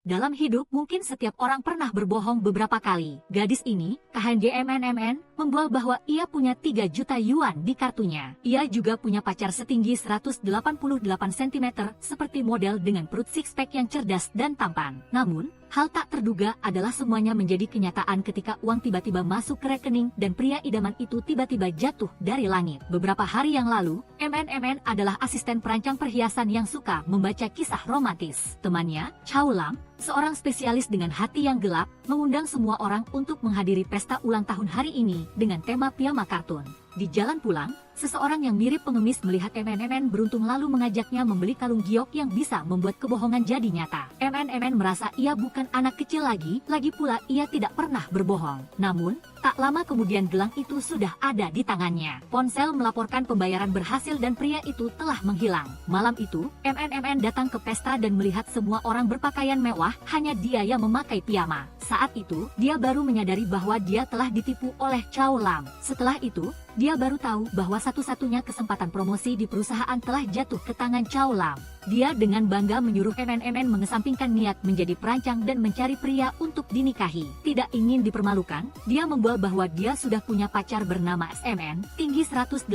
Dalam hidup mungkin setiap orang pernah berbohong beberapa kali. Gadis ini, KHNJMNMN, membual bahwa ia punya 3 juta yuan di kartunya. Ia juga punya pacar setinggi 188 cm seperti model dengan perut six-pack yang cerdas dan tampan. Namun, hal tak terduga adalah semuanya menjadi kenyataan ketika uang tiba-tiba masuk ke rekening dan pria idaman itu tiba-tiba jatuh dari langit. Beberapa hari yang lalu, MNMN adalah asisten perancang perhiasan yang suka membaca kisah romantis. Temannya, Chow Lam, seorang spesialis dengan hati yang gelap, mengundang semua orang untuk menghadiri pesta ulang tahun hari ini dengan tema piyama kartun. Di jalan pulang, seseorang yang mirip pengemis melihat MNMN beruntung lalu mengajaknya membeli kalung giok yang bisa membuat kebohongan jadi nyata. MNMN merasa ia bukan anak kecil lagi pula ia tidak pernah berbohong. Namun, tak lama kemudian gelang itu sudah ada di tangannya. Ponsel melaporkan pembayaran berhasil dan pria itu telah menghilang. Malam itu, MNMN datang ke pesta dan melihat semua orang berpakaian mewah, hanya dia yang memakai piyama. Saat itu, dia baru menyadari bahwa dia telah ditipu oleh Chow Lam. Setelah itu, dia baru tahu bahwa satu-satunya kesempatan promosi di perusahaan telah jatuh ke tangan Chow Lam. Dia dengan bangga menyuruh MNMN mengesampingkan niat menjadi perancang dan mencari pria untuk dinikahi. Tidak ingin dipermalukan, dia membual bahwa dia sudah punya pacar bernama SMN, tinggi 188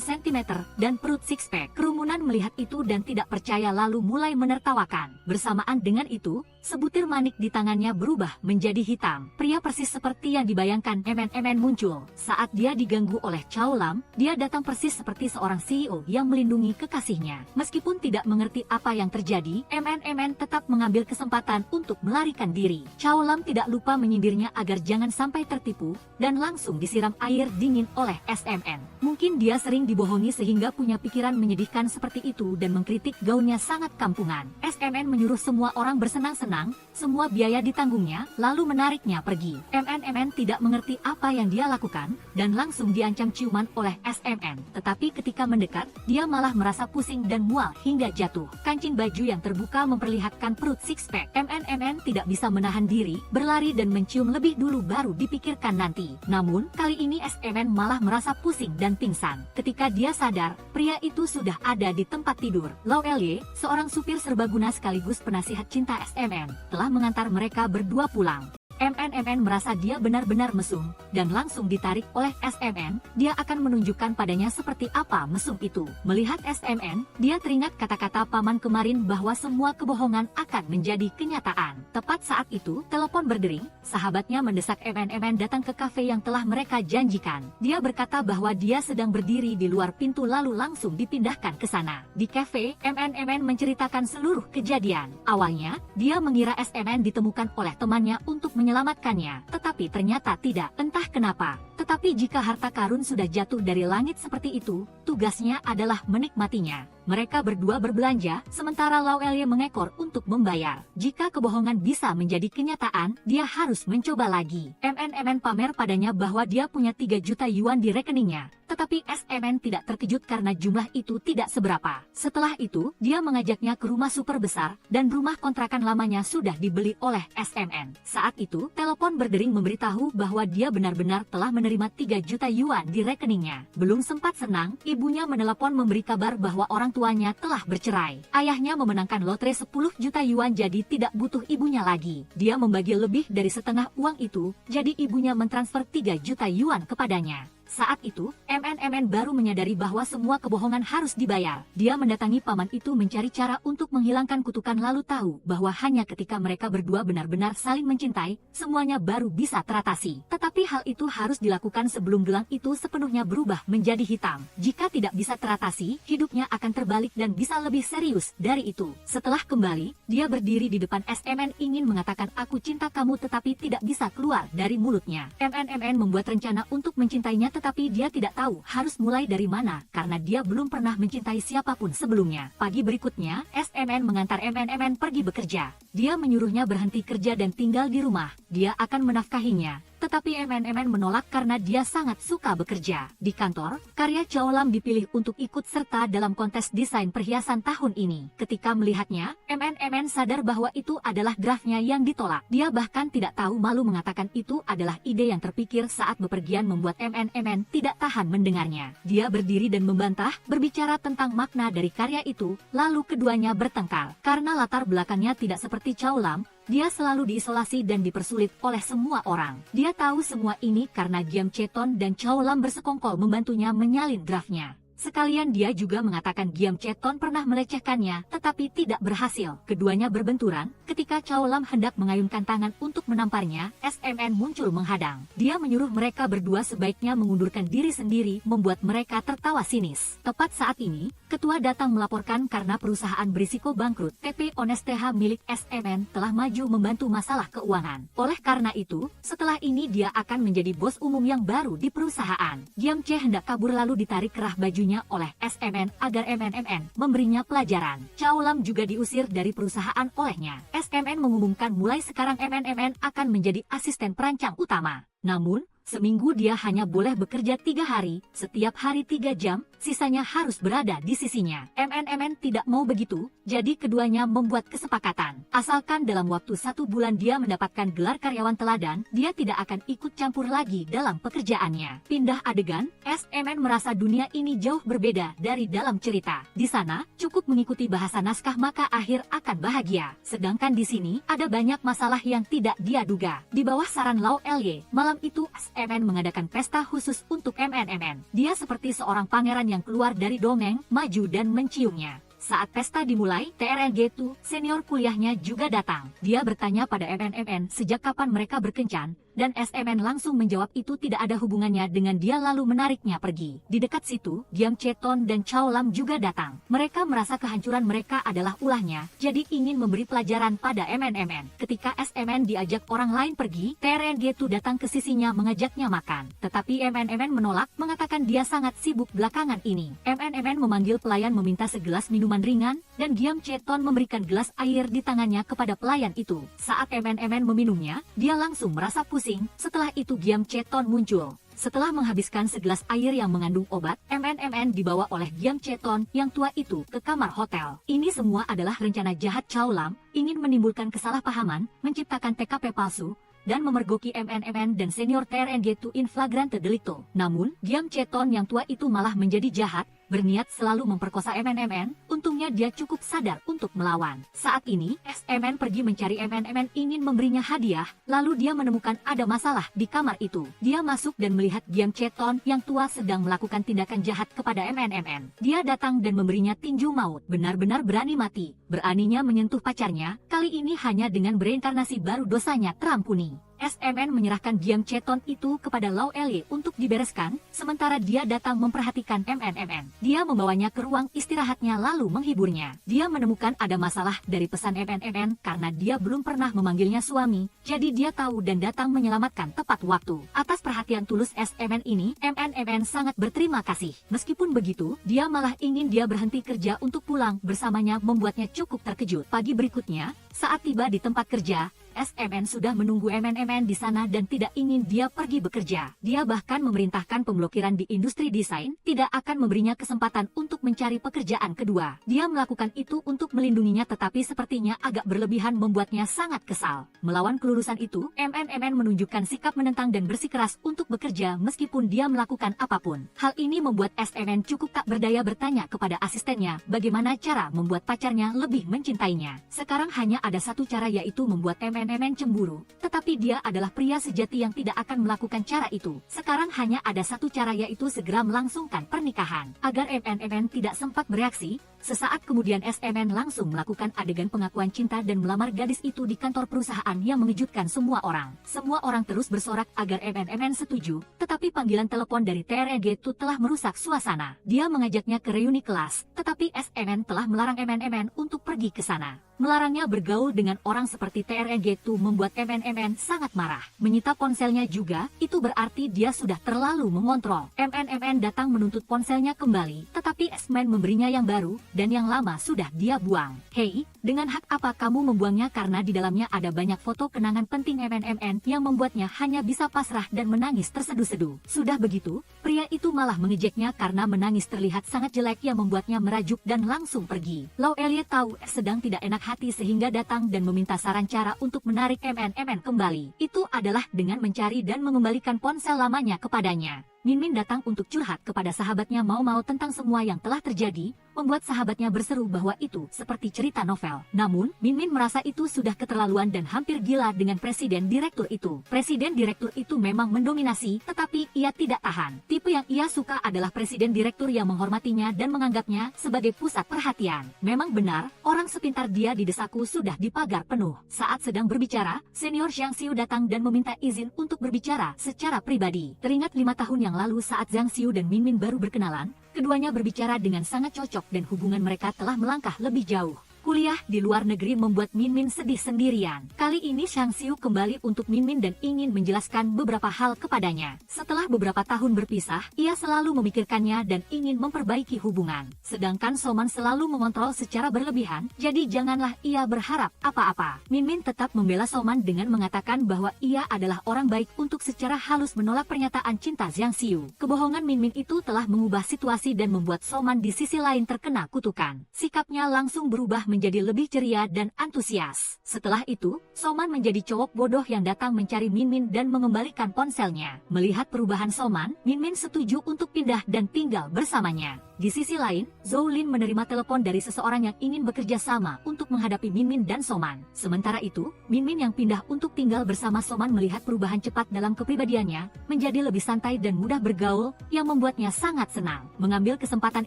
cm dan perut six-pack. Kerumunan melihat itu dan tidak percaya lalu mulai menertawakan. Bersamaan dengan itu, sebutir manik di tangannya berubah menjadi hitam. Pria persis seperti yang dibayangkan MNMN muncul. Saat dia diganggu oleh Chow Lam, dia datang persis seperti seorang CEO yang melindungi kekasihnya. Meskipun tidak mengerti apa yang terjadi, MNMN tetap mengambil kesempatan untuk melarikan diri. Chow Lam tidak lupa menyindirnya agar jangan sampai tertipu, dan langsung disiram air dingin oleh SMN. Mungkin dia sering dibohongi sehingga punya pikiran menyedihkan seperti itu dan mengkritik gaunnya sangat kampungan. SMN menyuruh semua orang bersenang-senang, semua biaya ditanggungnya, lalu menariknya pergi. MNMN tidak mengerti apa yang dia lakukan, dan langsung diancam ciuman oleh SMN. Tetapi ketika mendekat, dia malah merasa pusing dan mual hingga jatuh. Kancing baju yang terbuka memperlihatkan perut six-pack. MNMN tidak bisa menahan diri, berlari dan mencium lebih dulu baru dipikirkan nanti. Namun, kali ini SMN malah merasa pusing dan pingsan. Ketika dia sadar, pria itu sudah ada di tempat tidur. Lau Lye, seorang supir serbaguna sekaligus penasihat cinta SMN, telah mengantar mereka berdua pulang. MNMN merasa dia benar-benar mesum, dan langsung ditarik oleh SMN, dia akan menunjukkan padanya seperti apa mesum itu. Melihat SMN, dia teringat kata-kata paman kemarin bahwa semua kebohongan akan menjadi kenyataan. Tepat saat itu, telepon berdering, sahabatnya mendesak MNMN datang ke kafe yang telah mereka janjikan. Dia berkata bahwa dia sedang berdiri di luar pintu lalu langsung dipindahkan ke sana. Di kafe, MNMN menceritakan seluruh kejadian. Awalnya, dia mengira SMN ditemukan oleh temannya untuk menyelamatkannya, tetapi ternyata tidak, entah kenapa. Tetapi jika harta karun sudah jatuh dari langit seperti itu, tugasnya adalah menikmatinya. Mereka berdua berbelanja, sementara Lau Lye mengekor untuk membayar. Jika kebohongan bisa menjadi kenyataan, dia harus mencoba lagi. MNMN pamer padanya bahwa dia punya 3 juta yuan di rekeningnya. Tetapi SMN tidak terkejut karena jumlah itu tidak seberapa. Setelah itu, dia mengajaknya ke rumah super besar, dan rumah kontrakan lamanya sudah dibeli oleh SMN. Saat itu, telepon berdering memberitahu bahwa dia benar-benar telah menerima 3 juta yuan di rekeningnya. Belum sempat senang, ibunya menelepon memberi kabar bahwa orang tuanya telah bercerai. Ayahnya memenangkan lotre 10 juta yuan jadi tidak butuh ibunya lagi. Dia membagi lebih dari setengah uang itu, jadi ibunya mentransfer 3 juta yuan kepadanya. Saat itu, MNMN baru menyadari bahwa semua kebohongan harus dibayar. Dia mendatangi paman itu mencari cara untuk menghilangkan kutukan lalu tahu bahwa hanya ketika mereka berdua benar-benar saling mencintai, semuanya baru bisa teratasi. Tetapi hal itu harus dilakukan sebelum gelang itu sepenuhnya berubah menjadi hitam. Jika tidak bisa teratasi, hidupnya akan terbalik dan bisa lebih serius dari itu. Setelah kembali, dia berdiri di depan SMN ingin mengatakan aku cinta kamu tetapi tidak bisa keluar dari mulutnya. MNMN membuat rencana untuk mencintainya tetapi dia tidak tahu harus mulai dari mana karena dia belum pernah mencintai siapapun sebelumnya. Pagi berikutnya, SMN mengantar MNMN pergi bekerja. Dia menyuruhnya berhenti kerja dan tinggal di rumah. Dia akan menafkahinya. Tetapi tetapi MNMN menolak karena dia sangat suka bekerja. Di kantor, karya Chow Lam dipilih untuk ikut serta dalam kontes desain perhiasan tahun ini. Ketika melihatnya, MNMN sadar bahwa itu adalah draftnya yang ditolak. Dia bahkan tidak tahu malu mengatakan itu adalah ide yang terpikir saat bepergian, membuat MNMN tidak tahan mendengarnya. Dia berdiri dan membantah, berbicara tentang makna dari karya itu, lalu keduanya bertengkar. Karena latar belakangnya tidak seperti Chow Lam, dia selalu diisolasi dan dipersulit oleh semua orang. Dia tahu semua ini karena Giam Cheton dan Chow Lam bersekongkol membantunya menyalin draftnya. Sekalian dia juga mengatakan Giam Cheton pernah melecehkannya, tetapi tidak berhasil. Keduanya berbenturan, ketika Chow Lam hendak mengayunkan tangan untuk menamparnya, SMN muncul menghadang. Dia menyuruh mereka berdua sebaiknya mengundurkan diri sendiri, membuat mereka tertawa sinis. Tepat saat ini, ketua datang melaporkan karena perusahaan berisiko bangkrut. TP Onestheha milik SMN telah maju membantu masalah keuangan. Oleh karena itu, setelah ini dia akan menjadi bos umum yang baru di perusahaan. Giam Che hendak kabur lalu ditarik kerah bajunya oleh SMN agar MNMN memberinya pelajaran. Chow Lam juga diusir dari perusahaan olehnya. SMN mengumumkan mulai sekarang MNMN akan menjadi asisten perancang utama. Namun, seminggu dia hanya boleh bekerja 3 hari, setiap hari 3 jam, sisanya harus berada di sisinya. MNMN tidak mau begitu, jadi keduanya membuat kesepakatan. Asalkan dalam waktu 1 bulan dia mendapatkan gelar karyawan teladan, dia tidak akan ikut campur lagi dalam pekerjaannya. Pindah adegan, SMN merasa dunia ini jauh berbeda dari dalam cerita. Di sana, cukup mengikuti bahasa naskah maka akhir akan bahagia. Sedangkan di sini, ada banyak masalah yang tidak dia duga. Di bawah saran Lau Lye, malam itu SMN mengadakan pesta khusus untuk MNMN. Dia seperti seorang pangeran yang keluar dari dongeng, maju dan menciumnya. Saat pesta dimulai, TRNG2, senior kuliahnya juga datang. Dia bertanya pada MNMN sejak kapan mereka berkencan, dan SMN langsung menjawab itu tidak ada hubungannya dengan dia lalu menariknya pergi. Di dekat situ, Giam Cheton dan Chow Lam juga datang. Mereka merasa kehancuran mereka adalah ulahnya, jadi ingin memberi pelajaran pada MNMN. Ketika SMN diajak orang lain pergi, TRNG2 datang ke sisinya mengajaknya makan. Tetapi MNMN menolak, mengatakan dia sangat sibuk belakangan ini. MNMN memanggil pelayan meminta segelas minuman ringan, dan Giam Cheton memberikan gelas air di tangannya kepada pelayan itu. Saat MNMN meminumnya, dia langsung merasa pusing. Setelah itu Giam Cheton muncul. Setelah menghabiskan segelas air yang mengandung obat, MNMN dibawa oleh Giam Cheton yang tua itu ke kamar hotel. Ini semua adalah rencana jahat Chow Lam, ingin menimbulkan kesalahpahaman, menciptakan TKP palsu, dan memergoki MNMN dan senior TRNG2 in flagrante delicto. Namun, Giam Cheton yang tua itu malah menjadi jahat, berniat selalu memperkosa MNMN. Untungnya dia cukup sadar untuk melawan. Saat ini, SMN pergi mencari MNMN ingin memberinya hadiah, lalu dia menemukan ada masalah di kamar itu. Dia masuk dan melihat Giam Cheton yang tua sedang melakukan tindakan jahat kepada MNMN. Dia datang dan memberinya tinju maut. Benar-benar berani mati. Beraninya menyentuh pacarnya, kali ini hanya dengan bereinkarnasi baru dosanya terampuni. SMN menyerahkan Giam Cheton itu kepada Lau Lye untuk dibereskan, sementara dia datang memperhatikan MNMN. Dia membawanya ke ruang istirahatnya lalu menghiburnya. Dia menemukan ada masalah dari pesan MNMN karena dia belum pernah memanggilnya suami, jadi dia tahu dan datang menyelamatkan tepat waktu. Atas perhatian tulus SMN ini, MNMN sangat berterima kasih. Meskipun begitu, dia malah ingin dia berhenti kerja untuk pulang bersamanya, membuatnya cukup terkejut. Pagi berikutnya, saat tiba di tempat kerja, SMN sudah menunggu MNMN di sana dan tidak ingin dia pergi bekerja. Dia bahkan memerintahkan pemblokiran di industri desain, tidak akan memberinya kesempatan untuk mencari pekerjaan kedua. Dia melakukan itu untuk melindunginya, tetapi sepertinya agak berlebihan, membuatnya sangat kesal. Melawan kelurusan itu, MNMN menunjukkan sikap menentang dan bersikeras untuk bekerja meskipun dia melakukan apapun. Hal ini membuat SMN cukup tak berdaya, bertanya kepada asistennya bagaimana cara membuat pacarnya lebih mencintainya. Sekarang hanya ada satu cara, yaitu membuat MNMN cemburu, tetapi dia adalah pria sejati yang tidak akan melakukan cara itu. Sekarang hanya ada satu cara, yaitu segera melangsungkan pernikahan. Agar MNMN tidak sempat bereaksi, sesaat kemudian SMN langsung melakukan adegan pengakuan cinta dan melamar gadis itu di kantor perusahaan yang mengejutkan semua orang. Semua orang terus bersorak agar MNMN setuju, tetapi panggilan telepon dari TRNG2 telah merusak suasana. Dia mengajaknya ke reuni kelas, tetapi SMN telah melarang MNMN untuk pergi ke sana. Melarangnya bergaul dengan orang seperti TRNG2 itu membuat MNMN sangat marah. Menyita ponselnya juga, itu berarti dia sudah terlalu mengontrol. MNMN datang menuntut ponselnya kembali, tetapi X-Men memberinya yang baru, dan yang lama sudah dia buang. Hei, dengan hak apa kamu membuangnya? Karena di dalamnya ada banyak foto kenangan penting MNMN yang membuatnya hanya bisa pasrah dan menangis terseduh-seduh. Sudah begitu, pria itu malah mengejeknya karena menangis terlihat sangat jelek yang membuatnya merajuk dan langsung pergi. Law Elliot tahu sedang tidak enak hati sehingga datang dan meminta saran cara untuk menarik MNMN kembali. Itu adalah dengan mencari dan mengembalikan ponsel lamanya kepadanya. Min Min datang untuk curhat kepada sahabatnya Mau tentang semua yang telah terjadi, membuat sahabatnya berseru bahwa itu seperti cerita novel. Namun, Min Min merasa itu sudah keterlaluan dan hampir gila dengan presiden direktur itu. Presiden direktur itu memang mendominasi, tetapi ia tidak tahan. Tipe yang ia suka adalah presiden direktur yang menghormatinya dan menganggapnya sebagai pusat perhatian. Memang benar, orang sepintar dia di desaku sudah dipagar penuh. Saat sedang berbicara, senior Zhang Xiu datang dan meminta izin untuk berbicara secara pribadi. Teringat 5 tahun yang lalu saat Zhang Xiu dan Min Min baru berkenalan, keduanya berbicara dengan sangat cocok dan hubungan mereka telah melangkah lebih jauh. Kuliah di luar negeri membuat Min Min sedih sendirian. Kali ini Zhang Xiu kembali untuk Min Min dan ingin menjelaskan beberapa hal kepadanya. Setelah beberapa tahun berpisah, ia selalu memikirkannya dan ingin memperbaiki hubungan. Sedangkan Soman selalu mengontrol secara berlebihan, jadi janganlah ia berharap apa-apa. Min Min tetap membela Soman dengan mengatakan bahwa ia adalah orang baik untuk secara halus menolak pernyataan cinta Zhang Xiu. Kebohongan Min Min itu telah mengubah situasi dan membuat Soman di sisi lain terkena kutukan. Sikapnya langsung berubah menjadi lebih ceria dan antusias. Setelah itu, Soman menjadi cowok bodoh yang datang mencari Min Min dan mengembalikan ponselnya. Melihat perubahan Soman, Min Min setuju untuk pindah dan tinggal bersamanya. Di sisi lain, Zhou Lin menerima telepon dari seseorang yang ingin bekerja sama untuk menghadapi Min Min dan Soman. Sementara itu, Min Min yang pindah untuk tinggal bersama Soman melihat perubahan cepat dalam kepribadiannya, menjadi lebih santai dan mudah bergaul, yang membuatnya sangat senang. Mengambil kesempatan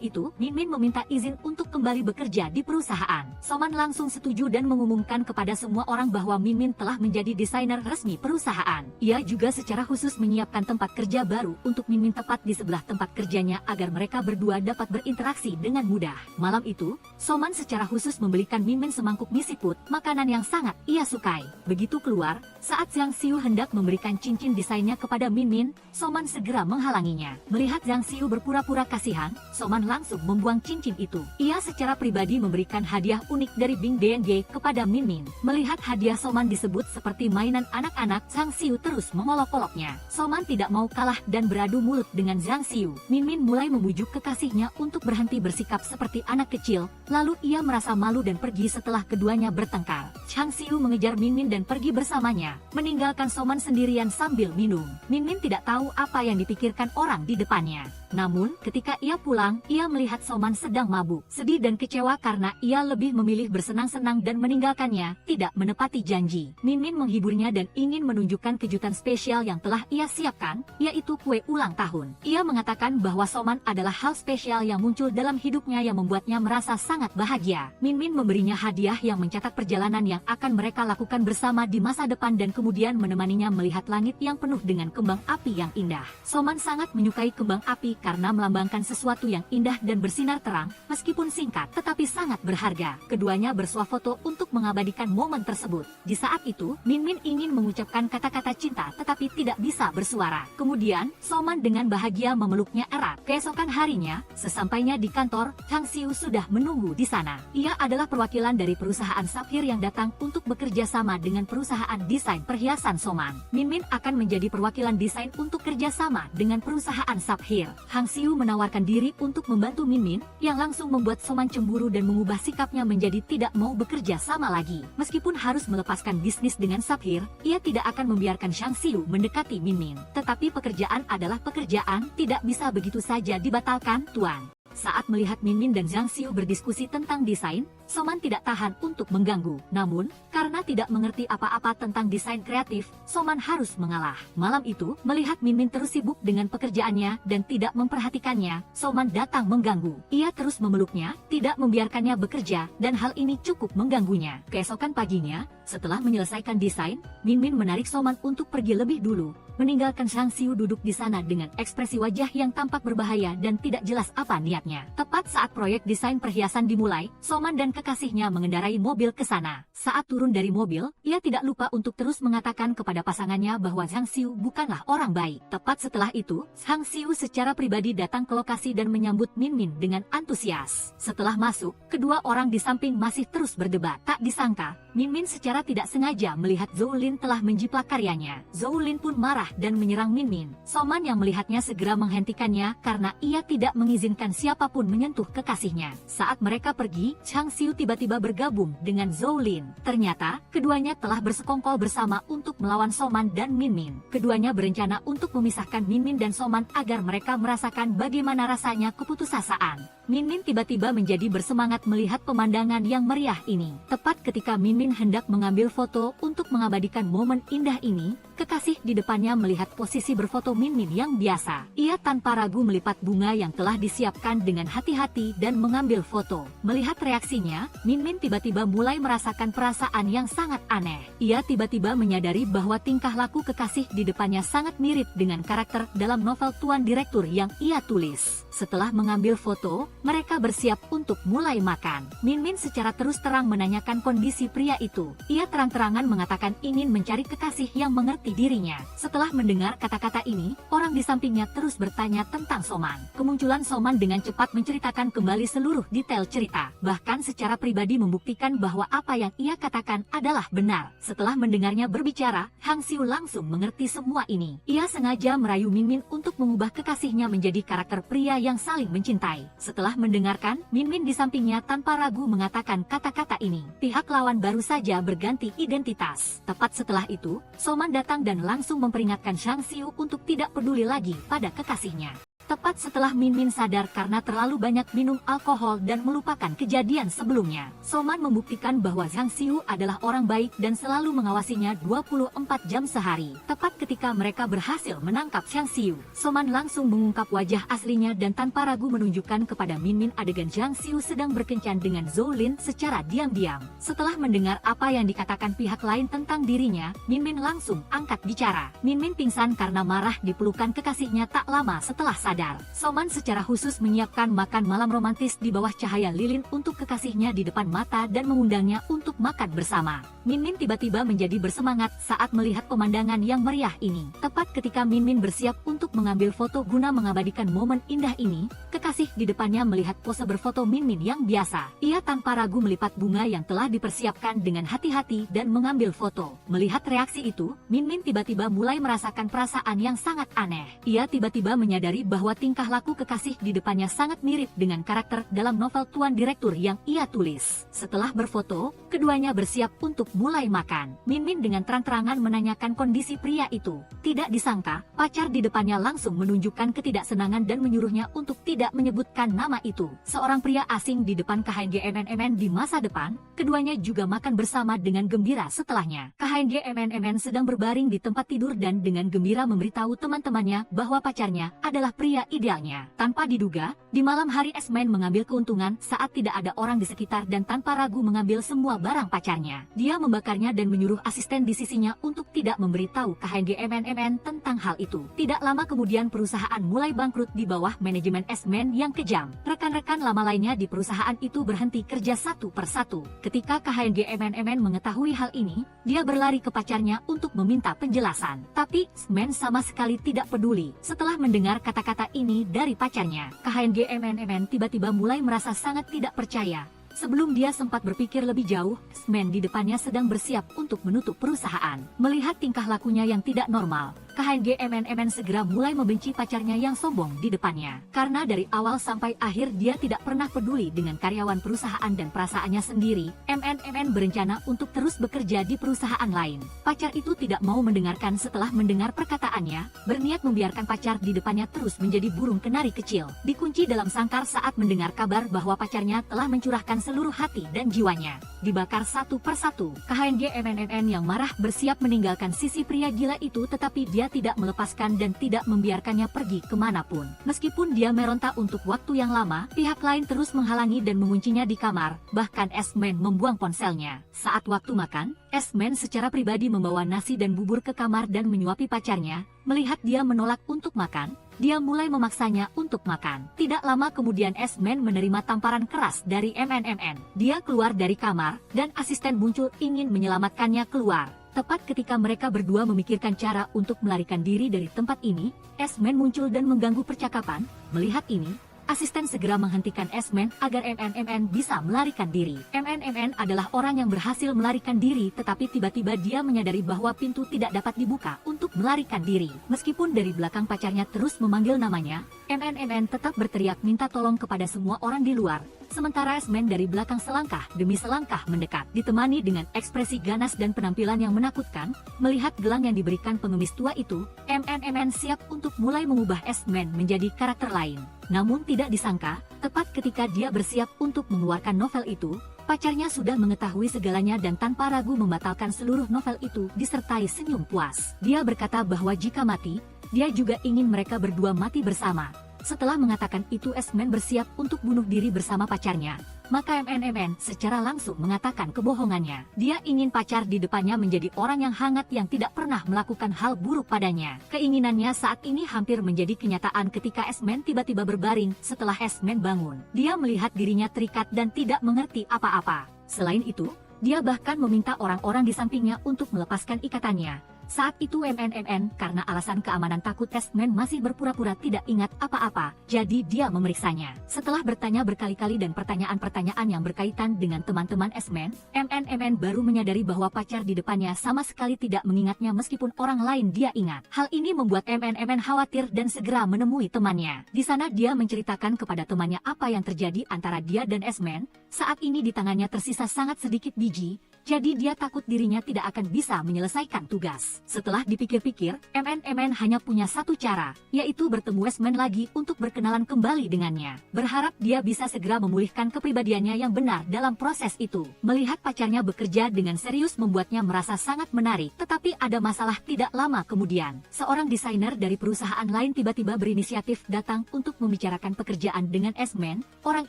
itu, Min Min meminta izin untuk kembali bekerja di perusahaan. Soman langsung setuju dan mengumumkan kepada semua orang bahwa Min Min telah menjadi desainer resmi perusahaan. Ia juga secara khusus menyiapkan tempat kerja baru untuk Min Min tepat di sebelah tempat kerjanya agar mereka berdua dapat berinteraksi dengan mudah. Malam itu, Soman secara khusus membelikan Min Min semangkuk mie siput, makanan yang sangat ia sukai. Begitu keluar, saat Zhang Xiu hendak memberikan cincin desainnya kepada Min Min, Soman segera menghalanginya. Melihat Zhang Xiu berpura-pura kasihan, Soman langsung membuang cincin itu. Ia secara pribadi memberikan hadiah unik dari Bing DNG kepada Min Min. Melihat hadiah Soman disebut seperti mainan anak-anak, Zhang Xiu terus mengolok-oloknya. Soman tidak mau kalah dan beradu mulut dengan Zhang Xiu. Min Min mulai membujuk kekasihnya untuk berhenti bersikap seperti anak kecil, lalu ia merasa malu dan pergi setelah keduanya bertengkar. Zhang Xiu mengejar Min Min dan pergi bersamanya, meninggalkan Soman sendirian sambil minum. Min Min tidak tahu apa yang dipikirkan orang di depannya. Namun, ketika ia pulang, ia melihat Soman sedang mabuk, sedih dan kecewa karena ia lebih memilih bersenang-senang dan meninggalkannya, tidak menepati janji. Min Min menghiburnya dan ingin menunjukkan kejutan spesial yang telah ia siapkan, yaitu kue ulang tahun. Ia mengatakan bahwa Soman adalah hal spesial yang muncul dalam hidupnya yang membuatnya merasa sangat bahagia. Min Min memberinya hadiah yang mencatat perjalanan yang akan mereka lakukan bersama di masa depan dan kemudian menemaninya melihat langit yang penuh dengan kembang api yang indah. Soman sangat menyukai kembang api karena melambangkan sesuatu yang indah dan bersinar terang, meskipun singkat tetapi sangat berharga. Keduanya bersuah foto untuk mengabadikan momen tersebut. Di saat itu, Min Min ingin mengucapkan kata-kata cinta tetapi tidak bisa bersuara. Kemudian, Soman dengan bahagia memeluknya erat. Keesokan harinya, sesampainya di kantor, Zhang Xiu sudah menunggu di sana. Ia adalah perwakilan dari perusahaan Saphir yang datang untuk bekerja sama dengan perusahaan desain perhiasan Soman. Min Min akan menjadi perwakilan desain untuk kerjasama dengan perusahaan Saphir. Zhang Xiu menawarkan diri untuk membantu Min Min, yang langsung membuat Soman cemburu dan mengubah sikapnya menjadi tidak mau bekerja sama lagi. Meskipun harus melepaskan bisnis dengan Saphir, ia tidak akan membiarkan Zhang Xiu mendekati Min Min. Tetapi pekerjaan adalah pekerjaan, tidak bisa begitu saja dibatalkan, Tuan. Saat melihat Min Min dan Zhang Xiu berdiskusi tentang desain, Soman tidak tahan untuk mengganggu. Namun, karena tidak mengerti apa-apa tentang desain kreatif, Soman harus mengalah. Malam itu, melihat Min Min terus sibuk dengan pekerjaannya dan tidak memperhatikannya, Soman datang mengganggu. Ia terus memeluknya, tidak membiarkannya bekerja, dan hal ini cukup mengganggunya. Keesokan paginya, setelah menyelesaikan desain, Min Min menarik Soman untuk pergi lebih dulu, meninggalkan Zhang Xiu duduk di sana dengan ekspresi wajah yang tampak berbahaya dan tidak jelas apa niatnya. Tepat saat proyek desain perhiasan dimulai, Soman dan kekasihnya mengendarai mobil ke sana. Saat turun dari mobil, ia tidak lupa untuk terus mengatakan kepada pasangannya bahwa Zhang Xiu bukanlah orang baik. Tepat setelah itu, Zhang Xiu secara pribadi datang ke lokasi dan menyambut Min Min dengan antusias. Setelah masuk, kedua orang di samping masih terus berdebat. Tak disangka, Min Min secara tidak sengaja melihat Zhou Lin telah menjiplak karyanya. Zhou Lin pun marah dan menyerang Min Min. Soman yang melihatnya segera menghentikannya karena ia tidak mengizinkan siapapun menyentuh kekasihnya. Saat mereka pergi, Zhang Xiu tiba-tiba bergabung dengan Zhou Lin. Ternyata, keduanya telah bersekongkol bersama untuk melawan Soman dan Min Min. Keduanya berencana untuk memisahkan Min Min dan Soman agar mereka merasakan bagaimana rasanya keputusasaan. Min Min tiba-tiba menjadi bersemangat melihat pemandangan yang meriah ini. Tepat ketika Min Min hendak mengambil foto untuk mengabadikan momen indah ini, kekasih di depannya melihat posisi berfoto Min Min yang biasa. Ia tanpa ragu melipat bunga yang telah disiapkan dengan hati-hati dan mengambil foto. Melihat reaksinya, Min Min tiba-tiba mulai merasakan perasaan yang sangat aneh. Ia tiba-tiba menyadari bahwa tingkah laku kekasih di depannya sangat mirip dengan karakter dalam novel Tuan Direktur yang ia tulis. Setelah mengambil foto, mereka bersiap untuk mulai makan. Min Min secara terus terang menanyakan kondisi pria itu. Ia terang-terangan mengatakan ingin mencari kekasih yang mengerti dirinya. Setelah mendengar kata-kata ini, orang di sampingnya terus bertanya tentang Soman. Kemunculan Soman dengan cepat menceritakan kembali seluruh detail cerita. Bahkan secara pribadi membuktikan bahwa apa yang ia katakan adalah benar. Setelah mendengarnya berbicara, Zhang Xiu langsung mengerti semua ini. Ia sengaja merayu Min Min untuk mengubah kekasihnya menjadi karakter pria yang saling mencintai. Setelah mendengarkan, Min Min di sampingnya tanpa ragu mengatakan kata-kata ini. Pihak lawan baru saja berganti identitas. Tepat setelah itu, Soman datang dan langsung memperingatkan Zhang Xiu untuk tidak peduli lagi pada kekasihnya. Tepat setelah Min Min sadar karena terlalu banyak minum alkohol dan melupakan kejadian sebelumnya, Soman membuktikan bahwa Zhang Xiu adalah orang baik dan selalu mengawasinya 24 jam sehari. Tepat ketika mereka berhasil menangkap Zhang Xiu, Soman langsung mengungkap wajah aslinya dan tanpa ragu menunjukkan kepada Min Min adegan Zhang Xiu sedang berkencan dengan Zhou Lin secara diam-diam. Setelah mendengar apa yang dikatakan pihak lain tentang dirinya, Min Min langsung angkat bicara. Min Min pingsan karena marah dipelukan kekasihnya tak lama setelah sadar. Soman secara khusus menyiapkan makan malam romantis di bawah cahaya lilin untuk kekasihnya di depan mata dan mengundangnya untuk makan bersama. Min Min tiba-tiba menjadi bersemangat saat melihat pemandangan yang meriah ini. Tepat ketika Min Min bersiap untuk mengambil foto guna mengabadikan momen indah ini, kekasih di depannya melihat pose berfoto Min Min yang biasa. Ia tanpa ragu melipat bunga yang telah dipersiapkan dengan hati-hati dan mengambil foto. Melihat reaksi itu, Min Min tiba-tiba mulai merasakan perasaan yang sangat aneh. Ia tiba-tiba menyadari bahwa tingkah laku kekasih di depannya sangat mirip dengan karakter dalam novel Tuan Direktur yang ia tulis. Setelah berfoto, keduanya bersiap untuk mulai makan. Min Min dengan terang-terangan menanyakan kondisi pria itu. Tidak disangka, pacar di depannya langsung menunjukkan ketidaksenangan dan menyuruhnya untuk tidak menyebutkan nama itu. Seorang pria asing di depan KHNG MNMN di masa depan, keduanya juga makan bersama dengan gembira setelahnya. KHNG MNMN sedang berbaring di tempat tidur dan dengan gembira memberitahu teman-temannya bahwa pacarnya adalah pria idealnya. Tanpa diduga, di malam hari S-Man mengambil keuntungan saat tidak ada orang di sekitar dan tanpa ragu mengambil semua barang pacarnya. Dia membakarnya dan menyuruh asisten di sisinya untuk tidak memberitahu KHNG MNMN tentang hal itu. Tidak lama kemudian perusahaan mulai bangkrut di bawah manajemen S-Man yang kejam. Rekan-rekan lama lainnya di perusahaan itu berhenti kerja satu persatu. Ketika KHNG MNMN mengetahui hal ini, dia berlari ke pacarnya untuk meminta penjelasan. Tapi, S-Man sama sekali tidak peduli. Setelah mendengar kata-kata ini dari pacarnya, KHNG MNMN tiba-tiba mulai merasa sangat tidak percaya. Sebelum dia sempat berpikir lebih jauh, S-Man di depannya sedang bersiap untuk menutup perusahaan. Melihat tingkah lakunya yang tidak normal, KHNG MNMN segera mulai membenci pacarnya yang sombong di depannya. Karena dari awal sampai akhir dia tidak pernah peduli dengan karyawan perusahaan dan perasaannya sendiri, MNMN berencana untuk terus bekerja di perusahaan lain. Pacar itu tidak mau mendengarkan. Setelah mendengar perkataannya, berniat membiarkan pacar di depannya terus menjadi burung kenari kecil. Dikunci dalam sangkar saat mendengar kabar bahwa pacarnya telah mencurahkan seluruh hati dan jiwanya. Dibakar satu persatu, KHNG MNMN yang marah bersiap meninggalkan sisi pria gila itu, tetapi dia tidak melepaskan dan tidak membiarkannya pergi kemanapun. Meskipun dia meronta untuk waktu yang lama, pihak lain terus menghalangi dan menguncinya di kamar. Bahkan S-Man membuang ponselnya. Saat waktu makan, S-Man secara pribadi membawa nasi dan bubur ke kamar dan menyuapi pacarnya. Melihat dia menolak untuk makan, dia mulai memaksanya untuk makan. Tidak lama kemudian S-Man menerima tamparan keras dari MNMN. Dia keluar dari kamar, dan asisten muncul ingin menyelamatkannya keluar. Tepat ketika mereka berdua memikirkan cara untuk melarikan diri dari tempat ini, S-Man muncul dan mengganggu percakapan. Melihat ini, asisten segera menghentikan S-Man agar MNMN bisa melarikan diri. MNMN adalah orang yang berhasil melarikan diri, tetapi tiba-tiba dia menyadari bahwa pintu tidak dapat dibuka untuk melarikan diri. Meskipun dari belakang pacarnya terus memanggil namanya, MNMN tetap berteriak minta tolong kepada semua orang di luar. Sementara S-Man dari belakang selangkah demi selangkah mendekat, ditemani dengan ekspresi ganas dan penampilan yang menakutkan. Melihat gelang yang diberikan pengemis tua itu, MNMN siap untuk mulai mengubah S-Man menjadi karakter lain. Namun tidak disangka, tepat ketika dia bersiap untuk mengeluarkan novel itu, pacarnya sudah mengetahui segalanya dan tanpa ragu membatalkan seluruh novel itu disertai senyum puas. Dia berkata bahwa jika mati, dia juga ingin mereka berdua mati bersama. Setelah mengatakan itu, S-Man bersiap untuk bunuh diri bersama pacarnya. Maka MNMN secara langsung mengatakan kebohongannya. Dia ingin pacar di depannya menjadi orang yang hangat yang tidak pernah melakukan hal buruk padanya. Keinginannya saat ini hampir menjadi kenyataan ketika S-Man tiba-tiba berbaring setelah S-Man bangun. Dia melihat dirinya terikat dan tidak mengerti apa-apa. Selain itu, dia bahkan meminta orang-orang di sampingnya untuk melepaskan ikatannya. Saat itu MNMN karena alasan keamanan takut S-Man masih berpura-pura tidak ingat apa-apa, jadi dia memeriksanya. Setelah bertanya berkali-kali dan pertanyaan-pertanyaan yang berkaitan dengan teman-teman S-Man, MNMN baru menyadari bahwa pacar di depannya sama sekali tidak mengingatnya meskipun orang lain dia ingat. Hal ini membuat MNMN khawatir dan segera menemui temannya. Di sana dia menceritakan kepada temannya apa yang terjadi antara dia dan S-Man. Saat ini di tangannya tersisa sangat sedikit biji, jadi dia takut dirinya tidak akan bisa menyelesaikan tugas. Setelah dipikir-pikir, MNMN hanya punya satu cara, yaitu bertemu S-Man lagi untuk berkenalan kembali dengannya. Berharap dia bisa segera memulihkan kepribadiannya yang benar dalam proses itu. Melihat pacarnya bekerja dengan serius membuatnya merasa sangat menarik, tetapi ada masalah tidak lama kemudian. Seorang desainer dari perusahaan lain tiba-tiba berinisiatif datang untuk membicarakan pekerjaan dengan S-Man. Orang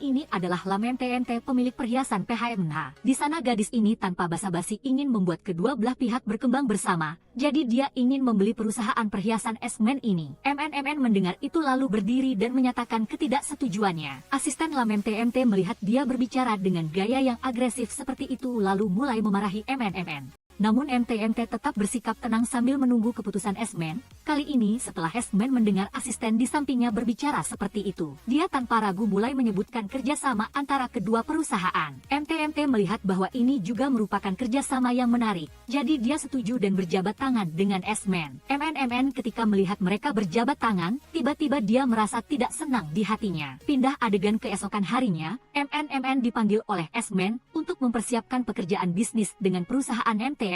ini adalah Lamen TNT, pemilik perhiasan PHMH. Di sana gadis ini tanpa basa-basi ingin membuat kedua belah pihak berkembang bersama, jadi dia ingin membeli perusahaan perhiasan S-Man ini. MNMN mendengar itu lalu berdiri dan menyatakan ketidaksetujuannya. Asisten Lamen TNT melihat dia berbicara dengan gaya yang agresif seperti itu lalu mulai memarahi MNMN. Namun MTMT tetap bersikap tenang sambil menunggu keputusan S-Man. Kali ini setelah S-Man mendengar asisten di sampingnya berbicara seperti itu, dia tanpa ragu mulai menyebutkan kerjasama antara kedua perusahaan. MTMT melihat bahwa ini juga merupakan kerjasama yang menarik, jadi dia setuju dan berjabat tangan dengan S-Man. MNMN ketika melihat mereka berjabat tangan, tiba-tiba dia merasa tidak senang di hatinya. Pindah adegan keesokan harinya, MNMN dipanggil oleh S-Man untuk mempersiapkan pekerjaan bisnis dengan perusahaan MTMT.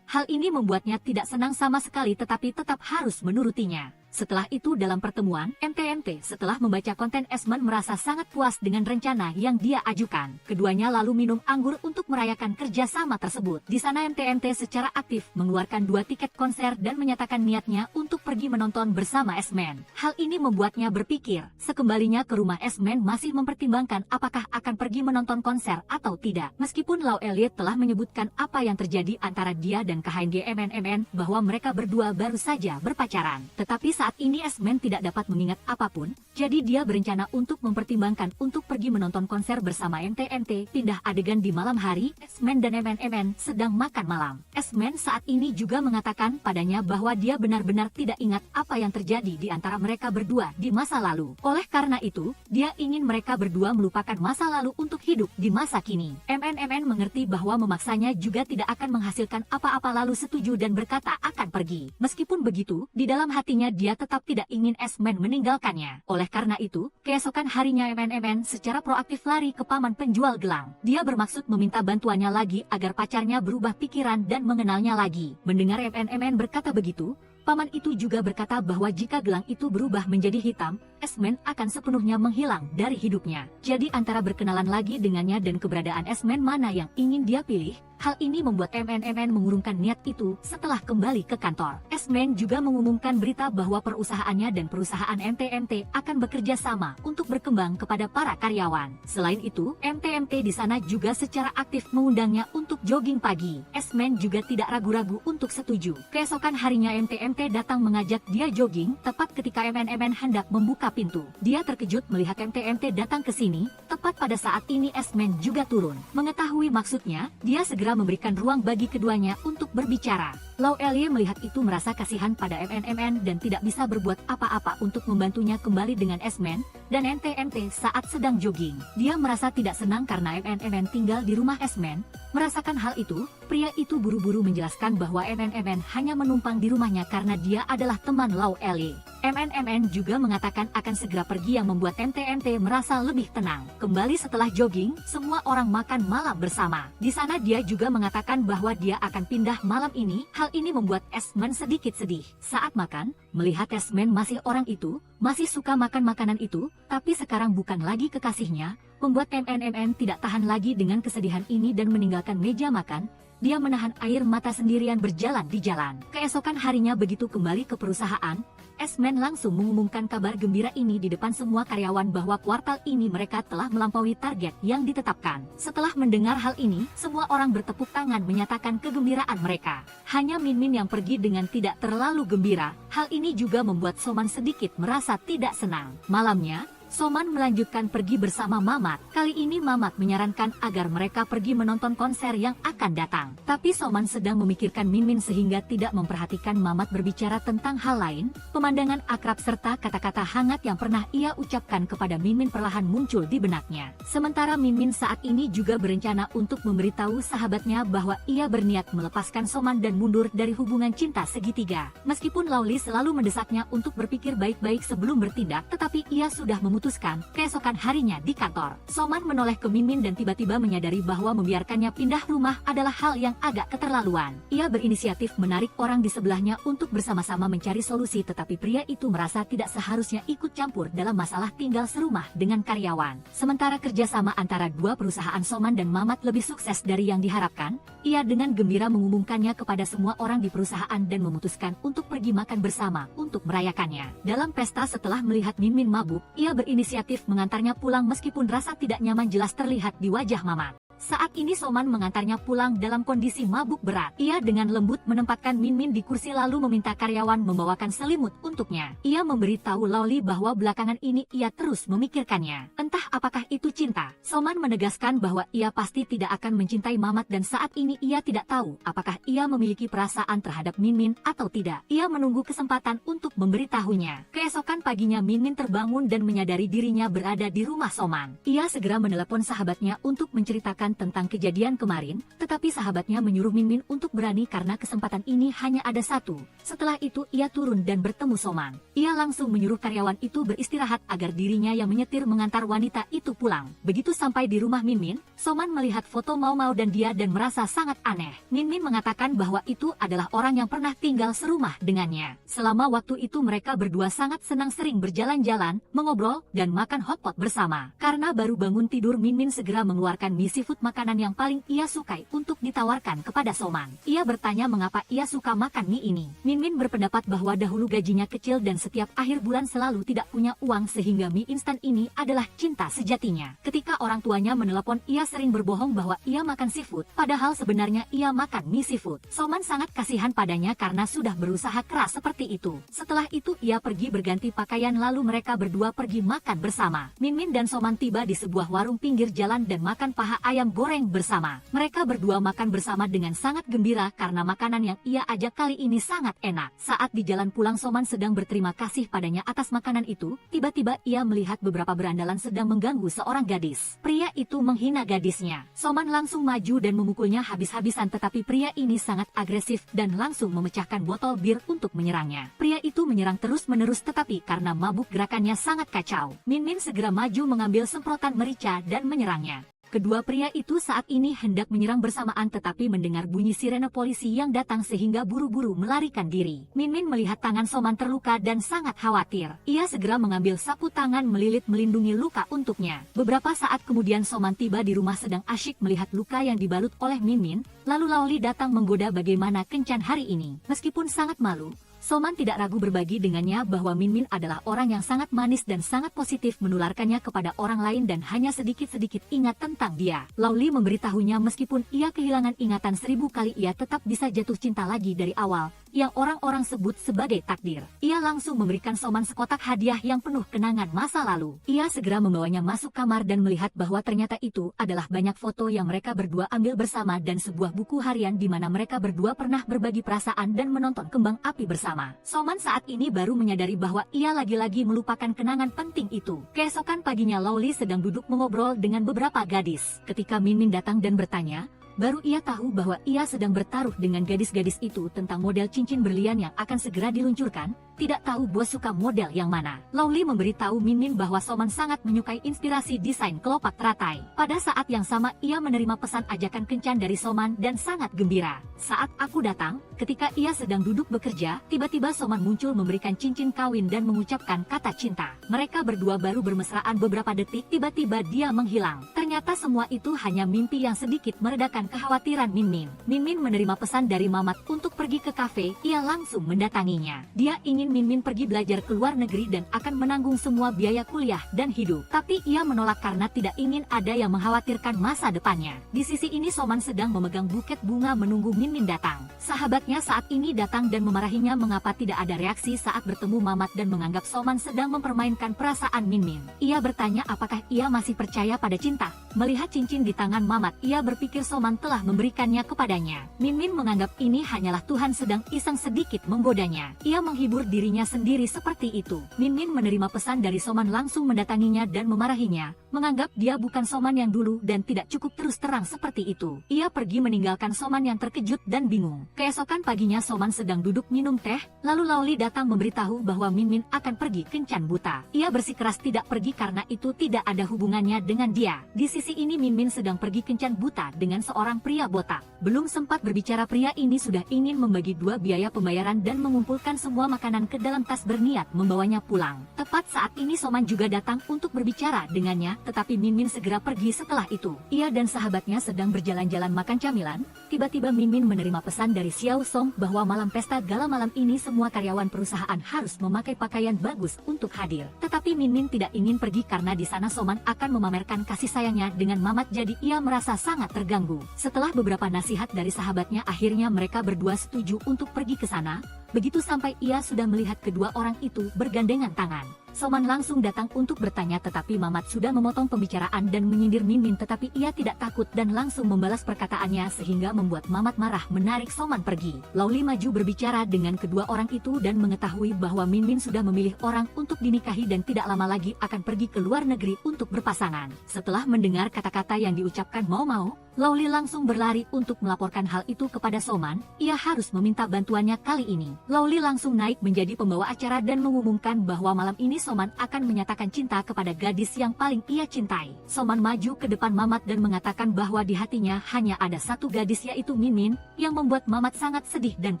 Hal ini membuatnya tidak senang sama sekali tetapi tetap harus menurutinya. Setelah itu dalam pertemuan, MTMT setelah membaca konten S-Man merasa sangat puas dengan rencana yang dia ajukan. Keduanya lalu minum anggur untuk merayakan kerjasama tersebut. Di sana MTMT secara aktif mengeluarkan 2 tiket konser dan menyatakan niatnya untuk pergi menonton bersama S-Man. Hal ini membuatnya berpikir, sekembalinya ke rumah S-Man masih mempertimbangkan apakah akan pergi menonton konser atau tidak. Meskipun Lau Elliot telah menyebutkan apa yang terjadi antara dia dan KHNG MNMN bahwa mereka berdua baru saja berpacaran. Tetapi saat ini S-Man tidak dapat mengingat apapun, jadi dia berencana untuk mempertimbangkan untuk pergi menonton konser bersama MTMT. Pindah adegan di malam hari, S-Man dan MNMN sedang makan malam. S-Man saat ini juga mengatakan padanya bahwa dia benar-benar tidak ingat apa yang terjadi di antara mereka berdua di masa lalu. Oleh karena itu, dia ingin mereka berdua melupakan masa lalu untuk hidup di masa kini. MNMN mengerti bahwa memaksanya juga tidak akan menghasilkan apa-apa lalu setuju dan berkata akan pergi. Meskipun begitu, di dalam hatinya dia tetap tidak ingin S-Man meninggalkannya. Oleh karena itu, keesokan harinya MNMN secara proaktif lari ke paman penjual gelang. Dia bermaksud meminta bantuannya lagi agar pacarnya berubah pikiran dan mengenalnya lagi. Mendengar MNMN berkata begitu, paman itu juga berkata bahwa jika gelang itu berubah menjadi hitam, S-Man akan sepenuhnya menghilang dari hidupnya. Jadi antara berkenalan lagi dengannya dan keberadaan S-Man mana yang ingin dia pilih? Hal ini membuat MNMN mengurungkan niat itu setelah kembali ke kantor. S-Man juga mengumumkan berita bahwa perusahaannya dan perusahaan MTMT akan bekerja sama untuk berkembang kepada para karyawan. Selain itu, MTMT di sana juga secara aktif mengundangnya untuk jogging pagi. S-Man juga tidak ragu-ragu untuk setuju. Keesokan harinya MTMT datang mengajak dia jogging tepat ketika MNMN hendak membuka pintu. Dia terkejut melihat MTMT datang ke sini. Tepat pada saat ini S-Man juga turun. Mengetahui maksudnya, dia segera memberikan ruang bagi keduanya untuk berbicara. Lau Elie melihat itu merasa kasihan pada MNMN dan tidak bisa berbuat apa-apa untuk membantunya kembali dengan S-Man dan MTMT saat sedang jogging. Dia merasa tidak senang karena MNMN tinggal di rumah S-Man. Merasakan hal itu, pria itu buru-buru menjelaskan bahwa MNMN hanya menumpang di rumahnya karena dia adalah teman Lau Elie. MNMN juga mengatakan akan segera pergi yang membuat MTMT merasa lebih tenang. Kembali setelah jogging, semua orang makan malam bersama. Di sana dia juga mengatakan bahwa dia akan pindah malam ini. Hal ini membuat S-Man sedikit sedih. Saat makan, melihat S-Man masih orang itu, masih suka makan makanan itu, tapi sekarang bukan lagi kekasihnya, membuat MNMN tidak tahan lagi dengan kesedihan ini dan meninggalkan meja makan. Dia menahan air mata sendirian berjalan di jalan. Keesokan harinya begitu kembali ke perusahaan, S-Man langsung mengumumkan kabar gembira ini di depan semua karyawan bahwa kuartal ini mereka telah melampaui target yang ditetapkan. Setelah mendengar hal ini, semua orang bertepuk tangan menyatakan kegembiraan mereka. Hanya Min Min yang pergi dengan tidak terlalu gembira. Hal ini juga membuat Soman sedikit merasa tidak senang. Malamnya, Soman melanjutkan pergi bersama Mamat. Kali ini Mamat menyarankan agar mereka pergi menonton konser yang akan datang. Tapi Soman sedang memikirkan Min Min sehingga tidak memperhatikan Mamat berbicara tentang hal lain. Pemandangan akrab serta kata-kata hangat yang pernah ia ucapkan kepada Min Min perlahan muncul di benaknya. Sementara Min Min saat ini juga berencana untuk memberitahu sahabatnya bahwa ia berniat melepaskan Soman dan mundur dari hubungan cinta segitiga. Meskipun Lauli selalu mendesaknya untuk berpikir baik-baik sebelum bertindak, tetapi ia sudah memutuskan. Keesokan harinya di kantor, Soman menoleh ke Min Min dan tiba-tiba menyadari bahwa membiarkannya pindah rumah adalah hal yang agak keterlaluan. Ia berinisiatif menarik orang di sebelahnya untuk bersama-sama mencari solusi, tetapi pria itu merasa tidak seharusnya ikut campur dalam masalah tinggal serumah dengan karyawan. Sementara kerjasama antara dua perusahaan Soman dan Mamat lebih sukses dari yang diharapkan, ia dengan gembira mengumumkannya kepada semua orang di perusahaan dan memutuskan untuk pergi makan bersama untuk merayakannya. Dalam pesta setelah melihat Min Min mabuk, ia berinisiatif mengantarnya pulang meskipun rasa tidak nyaman jelas terlihat di wajah Mamat. Saat ini Soman mengantarnya pulang dalam kondisi mabuk berat. Ia dengan lembut menempatkan Min Min di kursi lalu meminta karyawan membawakan selimut untuknya. Ia memberitahu Lauli bahwa belakangan ini ia terus memikirkannya. Entah apakah itu cinta. Soman menegaskan bahwa ia pasti tidak akan mencintai Mamat dan saat ini ia tidak tahu apakah ia memiliki perasaan terhadap Min Min atau tidak. Ia menunggu kesempatan untuk memberitahunya. Keesokan paginya Min Min terbangun dan menyadari dirinya berada di rumah Soman. Ia segera menelepon sahabatnya untuk menceritakan tentang kejadian kemarin, tetapi sahabatnya menyuruh Min Min untuk berani karena kesempatan ini hanya ada satu. Setelah itu ia turun dan bertemu Soman. Ia langsung menyuruh karyawan itu beristirahat agar dirinya yang menyetir mengantar wanita itu pulang. Begitu sampai di rumah Min Min, Soman melihat foto Mau Mau dan dia dan merasa sangat aneh. Min Min mengatakan bahwa itu adalah orang yang pernah tinggal serumah dengannya. Selama waktu itu mereka berdua sangat senang sering berjalan-jalan, mengobrol, dan makan hotpot bersama. Karena baru bangun tidur, Min Min segera mengeluarkan mie seafood makanan yang paling ia sukai untuk ditawarkan kepada Soman. Ia bertanya mengapa ia suka makan mie ini. Min Min berpendapat bahwa dahulu gajinya kecil dan setiap akhir bulan selalu tidak punya uang sehingga mie instan ini adalah cinta sejatinya. Ketika orang tuanya menelepon, ia sering berbohong bahwa ia makan seafood, padahal sebenarnya ia makan mie seafood. Soman sangat kasihan padanya karena sudah berusaha keras seperti itu. Setelah itu ia pergi berganti pakaian lalu mereka berdua pergi makan bersama. Min Min dan Soman tiba di sebuah warung pinggir jalan dan makan paha ayam goreng bersama. Mereka berdua makan bersama dengan sangat gembira karena makanan yang ia ajak kali ini sangat enak. Saat di jalan pulang Soman sedang berterima kasih padanya atas makanan itu, tiba-tiba ia melihat beberapa berandalan sedang mengganggu seorang gadis. Pria itu menghina gadisnya. Soman langsung maju dan memukulnya habis-habisan, tetapi pria ini sangat agresif dan langsung memecahkan botol bir untuk menyerangnya. Pria itu menyerang terus-menerus tetapi karena mabuk gerakannya sangat kacau. Min Min segera maju mengambil semprotan merica dan menyerangnya. Kedua pria itu saat ini hendak menyerang bersamaan tetapi mendengar bunyi sirene polisi yang datang sehingga buru-buru melarikan diri. Min Min melihat tangan Soman terluka dan sangat khawatir. Ia segera mengambil sapu tangan melilit melindungi luka untuknya. Beberapa saat kemudian Soman tiba di rumah sedang asyik melihat luka yang dibalut oleh Min Min. Lalu Laoli datang menggoda bagaimana kencan hari ini. Meskipun sangat malu, Soman tidak ragu berbagi dengannya bahwa Min Min adalah orang yang sangat manis dan sangat positif menularkannya kepada orang lain dan hanya sedikit-sedikit ingat tentang dia. Laoli memberitahunya meskipun ia kehilangan ingatan 1000 kali ia tetap bisa jatuh cinta lagi dari awal, yang orang-orang sebut sebagai takdir. Ia langsung memberikan Soman sekotak hadiah yang penuh kenangan masa lalu. Ia segera membawanya masuk kamar dan melihat bahwa ternyata itu adalah banyak foto yang mereka berdua ambil bersama dan sebuah buku harian di mana mereka berdua pernah berbagi perasaan dan menonton kembang api bersama. Soman saat ini baru menyadari bahwa ia lagi-lagi melupakan kenangan penting itu. Keesokan paginya Laoli sedang duduk mengobrol dengan beberapa gadis. Ketika Min Min datang dan bertanya, baru ia tahu bahwa ia sedang bertaruh dengan gadis-gadis itu tentang model cincin berlian yang akan segera diluncurkan. Tidak tahu bos suka model yang mana. Laoli memberitahu Min Min bahwa Soman sangat menyukai inspirasi desain kelopak teratai. Pada saat yang sama ia menerima pesan ajakan kencan dari Soman dan sangat gembira. Saat aku datang, ketika ia sedang duduk bekerja, tiba-tiba Soman muncul memberikan cincin kawin dan mengucapkan kata cinta. Mereka berdua baru bermesraan beberapa detik, tiba-tiba dia menghilang. Ternyata semua itu hanya mimpi yang sedikit meredakan kekhawatiran Min Min. Min Min menerima pesan dari Mamat untuk pergi ke kafe, ia langsung mendatanginya. Dia ingin Min Min pergi belajar ke luar negeri dan akan menanggung semua biaya kuliah dan hidup. Tapi ia menolak karena tidak ingin ada yang mengkhawatirkan masa depannya. Di sisi ini Soman sedang memegang buket bunga menunggu Min Min datang. Sahabatnya saat ini datang dan memarahinya mengapa tidak ada reaksi saat bertemu Mamat dan menganggap Soman sedang mempermainkan perasaan Min Min. Ia bertanya apakah ia masih percaya pada cinta. Melihat cincin di tangan Mamat, ia berpikir Soman telah memberikannya kepadanya. Min Min menganggap ini hanyalah Tuhan sedang iseng sedikit menggodanya. Ia menghibur dirinya sendiri seperti itu. Min Min menerima pesan dari Soman langsung mendatanginya dan memarahinya, menganggap dia bukan Soman yang dulu dan tidak cukup terus terang seperti itu. Ia pergi meninggalkan Soman yang terkejut dan bingung. Keesokan paginya Soman sedang duduk minum teh, lalu Laoli datang memberitahu bahwa Min Min akan pergi kencan buta. Ia bersikeras tidak pergi karena itu tidak ada hubungannya dengan dia. Di sisi ini Min Min sedang pergi kencan buta dengan seorang pria botak. Belum sempat berbicara pria ini sudah ingin membagi dua biaya pembayaran dan mengumpulkan semua makanan ke dalam tas berniat membawanya pulang. Tepat saat ini Soman juga datang untuk berbicara dengannya, tetapi Min Min segera pergi setelah itu. Ia dan sahabatnya sedang berjalan-jalan makan camilan, tiba-tiba Min Min menerima pesan dari Xiao Song bahwa malam pesta gala malam ini semua karyawan perusahaan harus memakai pakaian bagus untuk hadir. Tetapi Min Min tidak ingin pergi karena di sana Soman akan memamerkan kasih sayangnya dengan Mamat, jadi ia merasa sangat terganggu. Setelah beberapa nasihat dari sahabatnya akhirnya mereka berdua setuju untuk pergi ke sana. Begitu sampai ia sudah melihat kedua orang itu bergandengan tangan. Soman langsung datang untuk bertanya tetapi Mamat sudah memotong pembicaraan dan menyindir Min Min, tetapi ia tidak takut dan langsung membalas perkataannya sehingga membuat Mamat marah menarik Soman pergi. Laoli maju berbicara dengan kedua orang itu dan mengetahui bahwa Min Min sudah memilih orang untuk dinikahi dan tidak lama lagi akan pergi ke luar negeri untuk berpasangan. Setelah mendengar kata-kata yang diucapkan mau-mau, Laoli langsung berlari untuk melaporkan hal itu kepada Soman. Ia harus meminta bantuannya kali ini. Laoli langsung naik menjadi pembawa acara dan mengumumkan bahwa malam ini Soman akan menyatakan cinta kepada gadis yang paling ia cintai. Soman maju ke depan Mamat dan mengatakan bahwa di hatinya hanya ada satu gadis yaitu Min Min, yang membuat Mamat sangat sedih dan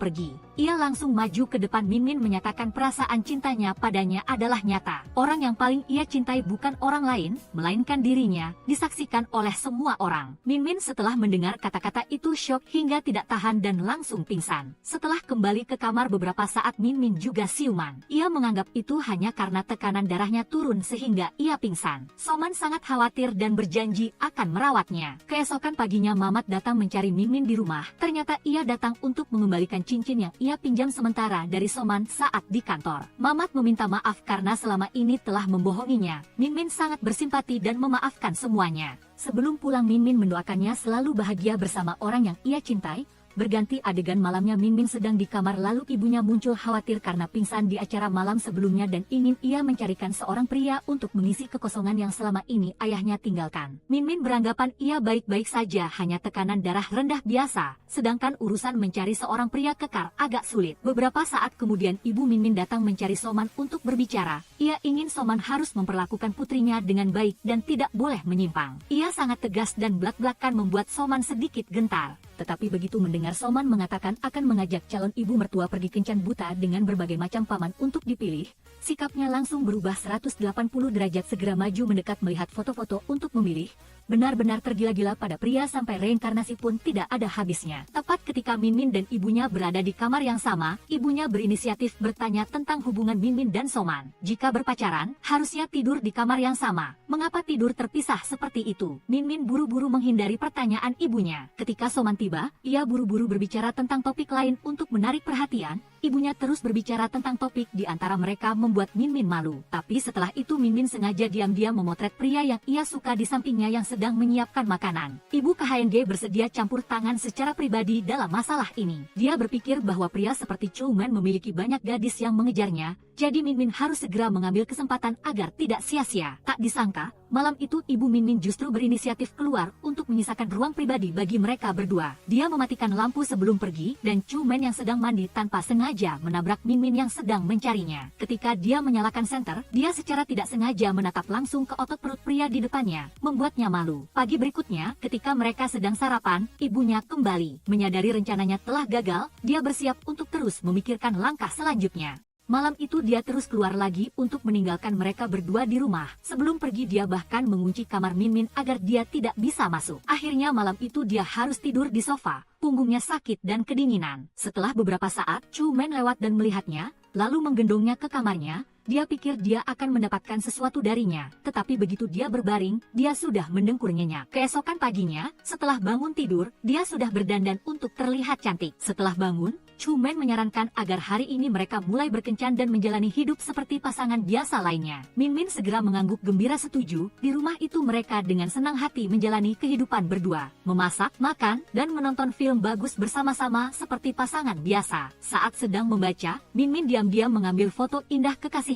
pergi. Ia langsung maju ke depan Min Min menyatakan perasaan cintanya padanya adalah nyata. Orang yang paling ia cintai bukan orang lain, melainkan dirinya, disaksikan oleh semua orang. Min Min setelah mendengar kata-kata itu syok hingga tidak tahan dan langsung pingsan. Setelah kembali ke kamar beberapa saat Min Min juga siuman. Ia menganggap itu hanya karena tekanan darahnya turun sehingga ia pingsan. Soman sangat khawatir dan berjanji akan merawatnya. Keesokan paginya Mamat datang mencari Min Min di rumah. Ternyata ia datang untuk mengembalikan cincin yang ia pinjam sementara dari Soman saat di kantor. Mamat meminta maaf karena selama ini telah membohonginya. Min Min sangat bersimpati dan memaafkan semuanya. Sebelum pulang Min Min mendoakannya selalu bahagia bersama orang yang ia cintai. Berganti adegan malamnya Min Min sedang di kamar lalu ibunya muncul khawatir karena pingsan di acara malam sebelumnya dan ingin ia mencarikan seorang pria untuk mengisi kekosongan yang selama ini ayahnya tinggalkan. Min Min beranggapan ia baik-baik saja, hanya tekanan darah rendah biasa, sedangkan urusan mencari seorang pria kekar agak sulit. Beberapa saat kemudian ibu Min Min datang mencari Soman untuk berbicara. Ia ingin Soman harus memperlakukan putrinya dengan baik dan tidak boleh menyimpang. Ia sangat tegas dan belak-belakan membuat Soman sedikit gentar. Tetapi begitu mendengar Soman mengatakan akan mengajak calon ibu mertua pergi kencan buta dengan berbagai macam paman untuk dipilih, sikapnya langsung berubah 180 derajat, segera maju mendekat melihat foto-foto untuk memilih. Benar-benar tergila-gila pada pria sampai reinkarnasi pun tidak ada habisnya. Tepat ketika Min Min dan ibunya berada di kamar yang sama, ibunya berinisiatif bertanya tentang hubungan Min Min dan Soman. Jika berpacaran, harusnya tidur di kamar yang sama. Mengapa tidur terpisah seperti itu? Min Min buru-buru menghindari pertanyaan ibunya. Ketika Soman tiba, ia buru-buru berbicara tentang topik lain untuk menarik perhatian. Ibunya terus berbicara tentang topik di antara mereka membuat Min Min malu. Tapi setelah itu Min Min sengaja diam-diam memotret pria yang ia suka di sampingnya yang sedang menyiapkan makanan. Ibu KHNG bersedia campur tangan secara pribadi dalam masalah ini. Dia berpikir bahwa pria seperti Chow Man memiliki banyak gadis yang mengejarnya, jadi Min Min harus segera mengambil kesempatan agar tidak sia-sia. Tak disangka, malam itu ibu Min Min justru berinisiatif keluar untuk menyisakan ruang pribadi bagi mereka berdua. Dia mematikan lampu sebelum pergi dan Chow Man yang sedang mandi tanpa sengaja menabrak Min Min yang sedang mencarinya. Ketika dia menyalakan senter, dia secara tidak sengaja menatap langsung ke otot perut pria di depannya, membuatnya malu. Pagi berikutnya, ketika mereka sedang sarapan, ibunya kembali. Menyadari rencananya telah gagal, dia bersiap untuk terus memikirkan langkah selanjutnya. Malam itu dia terus keluar lagi untuk meninggalkan mereka berdua di rumah. Sebelum pergi dia bahkan mengunci kamar Min Min agar dia tidak bisa masuk. Akhirnya malam itu dia harus tidur di sofa. Punggungnya sakit dan kedinginan. Setelah beberapa saat, Chow Man lewat dan melihatnya, lalu menggendongnya ke kamarnya. Dia pikir dia akan mendapatkan sesuatu darinya, tetapi begitu dia berbaring, dia sudah mendengkur nyenyak. Keesokan paginya, setelah bangun tidur, dia sudah berdandan untuk terlihat cantik. Setelah bangun, Chow Man menyarankan agar hari ini mereka mulai berkencan dan menjalani hidup seperti pasangan biasa lainnya. Min Min segera mengangguk gembira setuju. Di rumah itu mereka dengan senang hati menjalani kehidupan berdua, memasak, makan, dan menonton film bagus bersama-sama seperti pasangan biasa. Saat sedang membaca, Min Min diam-diam mengambil foto indah kekasih.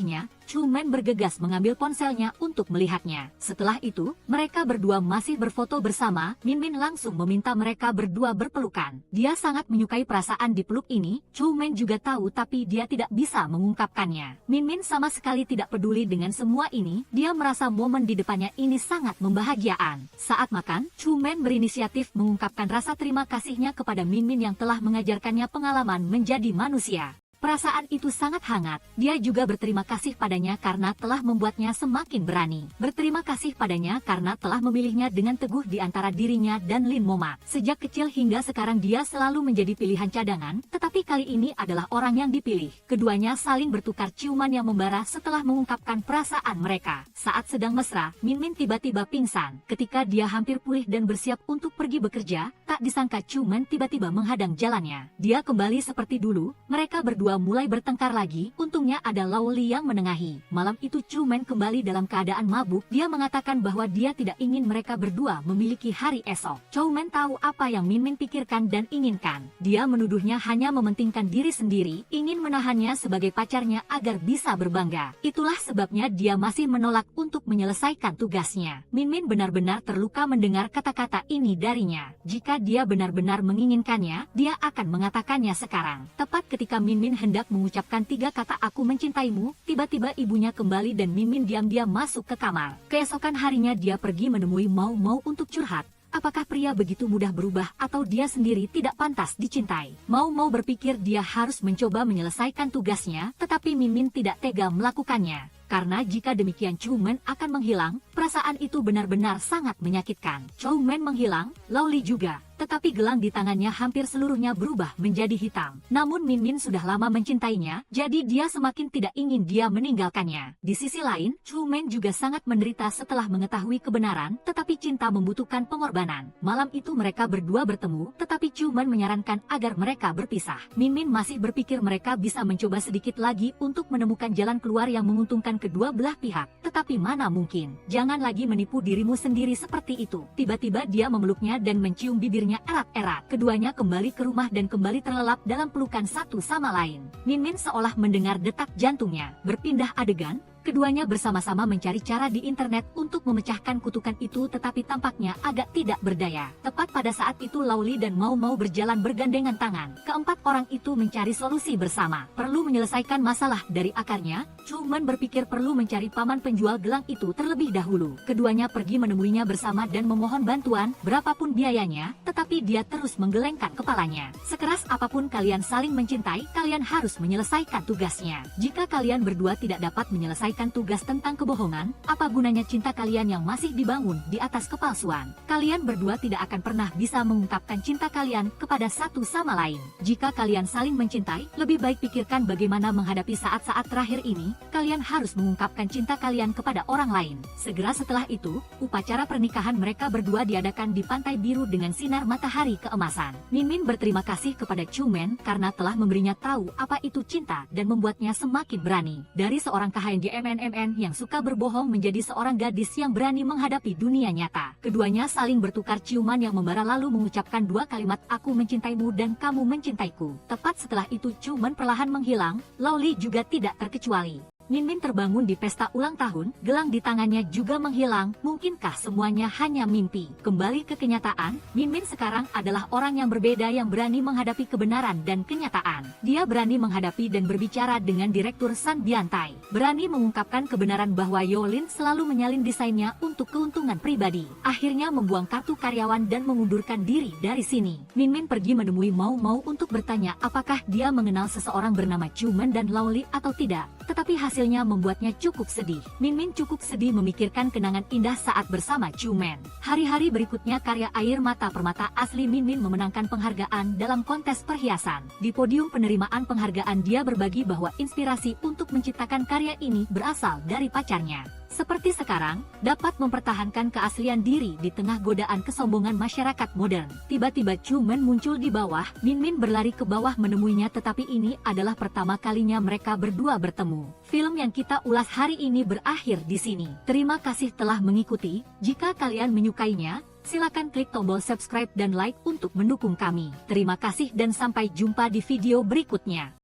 Chow Man bergegas mengambil ponselnya untuk melihatnya. Setelah itu, mereka berdua masih berfoto bersama. Min Min langsung meminta mereka berdua berpelukan. Dia sangat menyukai perasaan dipeluk ini. Chow Man juga tahu tapi dia tidak bisa mengungkapkannya. Min Min sama sekali tidak peduli dengan semua ini. Dia merasa momen di depannya ini sangat membahagiakan. Saat makan, Chow Man berinisiatif mengungkapkan rasa terima kasihnya kepada Min Min yang telah mengajarkannya pengalaman menjadi manusia. Perasaan itu sangat hangat. Dia juga berterima kasih padanya karena telah membuatnya semakin berani. Berterima kasih padanya karena telah memilihnya dengan teguh di antara dirinya dan Lin Moma. Sejak kecil hingga sekarang dia selalu menjadi pilihan cadangan, tetapi kali ini adalah orang yang dipilih. Keduanya saling bertukar ciuman yang membara setelah mengungkapkan perasaan mereka. Saat sedang mesra, Min Min tiba-tiba pingsan. Ketika dia hampir pulih dan bersiap untuk pergi bekerja, tak disangka Chow Man tiba-tiba menghadang jalannya. Dia kembali seperti dulu, mereka berdua mulai bertengkar lagi. Untungnya ada Lao Li yang menengahi. Malam itu Chow Man kembali dalam keadaan mabuk. Dia mengatakan bahwa dia tidak ingin mereka berdua memiliki hari esok. Chow Man tahu apa yang Min Min pikirkan dan inginkan. Dia menuduhnya hanya mementingkan diri sendiri, ingin menahannya sebagai pacarnya agar bisa berbangga. Itulah sebabnya dia masih menolak untuk menyelesaikan tugasnya. Min Min benar-benar terluka mendengar kata-kata ini darinya. Jika dia benar-benar menginginkannya, dia akan mengatakannya sekarang. Tepat ketika Min Min hendak mengucapkan 3 kata "aku mencintaimu", tiba-tiba ibunya kembali dan Min Min diam-diam masuk ke kamar. Keesokan harinya dia pergi menemui Mau Mau untuk curhat. Apakah pria begitu mudah berubah atau dia sendiri tidak pantas dicintai? Mau Mau berpikir dia harus mencoba menyelesaikan tugasnya, tetapi Min Min tidak tega melakukannya. Karena jika demikian Chow Man akan menghilang, perasaan itu benar-benar sangat menyakitkan. Chow Man menghilang, Lao Li juga. Tetapi gelang di tangannya hampir seluruhnya berubah menjadi hitam. Namun Min Min sudah lama mencintainya, jadi dia semakin tidak ingin dia meninggalkannya. Di sisi lain, Chow Man juga sangat menderita setelah mengetahui kebenaran, tetapi cinta membutuhkan pengorbanan. Malam itu mereka berdua bertemu, tetapi Chow Man menyarankan agar mereka berpisah. Min Min masih berpikir mereka bisa mencoba sedikit lagi untuk menemukan jalan keluar yang menguntungkan kedua belah pihak. Tetapi mana mungkin? Jangan lagi menipu dirimu sendiri seperti itu. Tiba-tiba dia memeluknya dan mencium bibirnya erat-erat. Keduanya kembali ke rumah dan kembali terlelap dalam pelukan satu sama lain. Min Min seolah mendengar detak jantungnya. Berpindah adegan, keduanya bersama-sama mencari cara di internet untuk memecahkan kutukan itu, tetapi tampaknya agak tidak berdaya. Tepat pada saat itu Lauli dan Mau Mau berjalan bergandengan tangan. Keempat orang itu mencari solusi bersama. Perlu menyelesaikan masalah dari akarnya. Cuman berpikir perlu mencari paman penjual gelang itu terlebih dahulu. Keduanya pergi menemuinya bersama dan memohon bantuan, berapapun biayanya, tetapi dia terus menggelengkan kepalanya. Sekeras apapun kalian saling mencintai, kalian harus menyelesaikan tugasnya. Jika kalian berdua tidak dapat menyelesaikan tugas tentang kebohongan, apa gunanya cinta kalian yang masih dibangun di atas kepalsuan? Kalian berdua tidak akan pernah bisa mengungkapkan cinta kalian kepada satu sama lain. Jika kalian saling mencintai, lebih baik pikirkan bagaimana menghadapi saat-saat terakhir ini. Kalian harus mengungkapkan cinta kalian kepada orang lain. Segera setelah itu, upacara pernikahan mereka berdua diadakan di pantai biru dengan sinar matahari keemasan. Min Min berterima kasih kepada Chumen karena telah memberinya tahu apa itu cinta dan membuatnya semakin berani. Dari seorang KHNJMNMN yang suka berbohong menjadi seorang gadis yang berani menghadapi dunia nyata. Keduanya saling bertukar ciuman yang membara lalu mengucapkan dua kalimat, "Aku mencintaimu dan kamu mencintaiku." Tepat setelah itu Chumen perlahan menghilang, Lauli juga tidak terkecuali. Min Min terbangun di pesta ulang tahun, gelang di tangannya juga menghilang. Mungkinkah semuanya hanya mimpi? Kembali ke kenyataan, Min Min sekarang adalah orang yang berbeda yang berani menghadapi kebenaran dan kenyataan. Dia berani menghadapi dan berbicara dengan Direktur San Biantai. Berani mengungkapkan kebenaran bahwa Yolin selalu menyalin desainnya untuk keuntungan pribadi. Akhirnya membuang kartu karyawan dan mengundurkan diri dari sini. Min Min pergi menemui Mau Mau untuk bertanya apakah dia mengenal seseorang bernama Chumen dan Lauli atau tidak. Tetapi hasilnya membuatnya cukup sedih. Min Min cukup sedih memikirkan kenangan indah saat bersama Chumen. Hari-hari berikutnya karya air mata permata asli Min Min memenangkan penghargaan dalam kontes perhiasan. Di podium penerimaan penghargaan dia berbagi bahwa inspirasi untuk menciptakan karya ini berasal dari pacarnya. Seperti sekarang, dapat mempertahankan keaslian diri di tengah godaan kesombongan masyarakat modern. Tiba-tiba Chumen muncul di bawah, Min Min berlari ke bawah menemuinya, tetapi ini adalah pertama kalinya mereka berdua bertemu. Film yang kita ulas hari ini berakhir di sini. Terima kasih telah mengikuti. Jika kalian menyukainya, silakan klik tombol subscribe dan like untuk mendukung kami. Terima kasih dan sampai jumpa di video berikutnya.